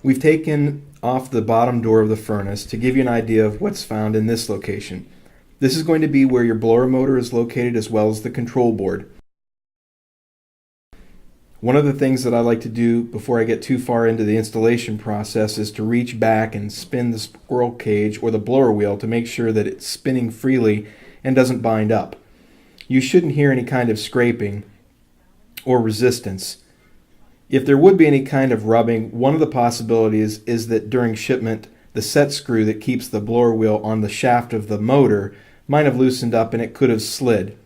We've taken off the bottom door of the furnace to give you an idea of what's found in this location. This is going to be where your blower motor is located, as well as the control board. One of the things that I like to do before I get too far into the installation process is to reach back and spin the squirrel cage or the blower wheel to make sure that it's spinning freely and doesn't bind up. You shouldn't hear any kind of scraping or resistance. If there would be any kind of rubbing, one of the possibilities is that during shipment, the set screw that keeps the blower wheel on the shaft of the motor might have loosened up and it could have slid.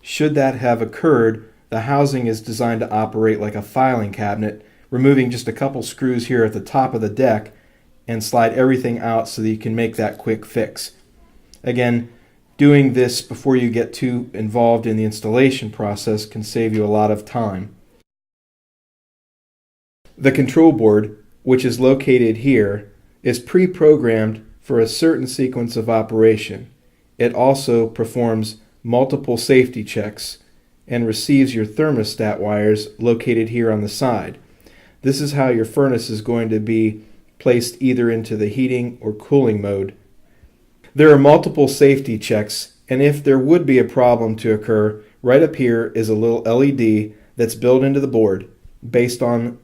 Should that have occurred, the housing is designed to operate like a filing cabinet, removing just a couple screws here at the top of the deck and slide everything out so that you can make that quick fix. Again, doing this before you get too involved in the installation process can save you a lot of time. The control board, which is located here, is pre-programmed for a certain sequence of operation. It also performs multiple safety checks and receives your thermostat wires located here on the side. This is how your furnace is going to be placed either into the heating or cooling mode. There are multiple safety checks, and if there would be a problem to occur, right up here is a little LED that's built into the board. Based on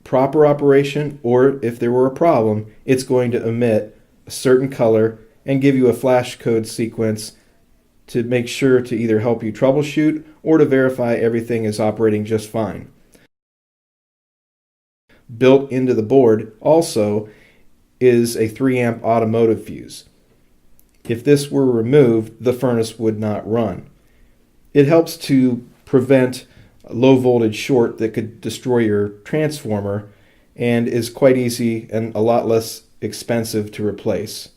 proper operation, or if there were a problem, it's going to emit a certain color and give you a flash code sequence to make sure to either help you troubleshoot or to verify everything is operating just fine. Built into the board also is a 3 amp automotive fuse. If this were removed, the furnace would not run. It helps to prevent a low voltage short that could destroy your transformer and is quite easy and a lot less expensive to replace.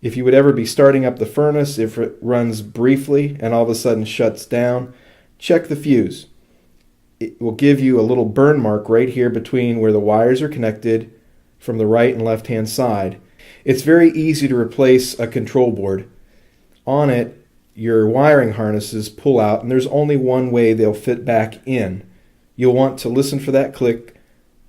If you would ever be starting up the furnace, if it runs briefly and all of a sudden shuts down, check the fuse. It will give you a little burn mark right here between where the wires are connected from the right and left hand side. It's very easy to replace a control board. On it, your wiring harnesses pull out, and there's only one way they'll fit back in. You'll want to listen for that click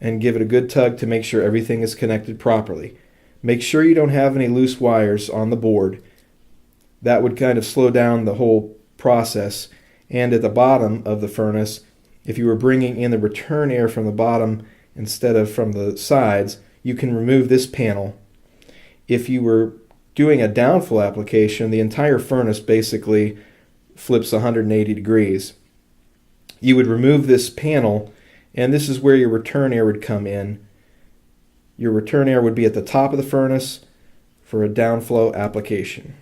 and give it a good tug to make sure everything is connected properly. Make sure you don't have any loose wires on the board. That would kind of slow down the whole process. And at the bottom of the furnace, if you were bringing in the return air from the bottom instead of from the sides, you can remove this panel. If you were doing a downflow application, the entire furnace basically flips 180 degrees. You would remove this panel, and this is where your return air would come in. Your return air would be at the top of the furnace for a downflow application.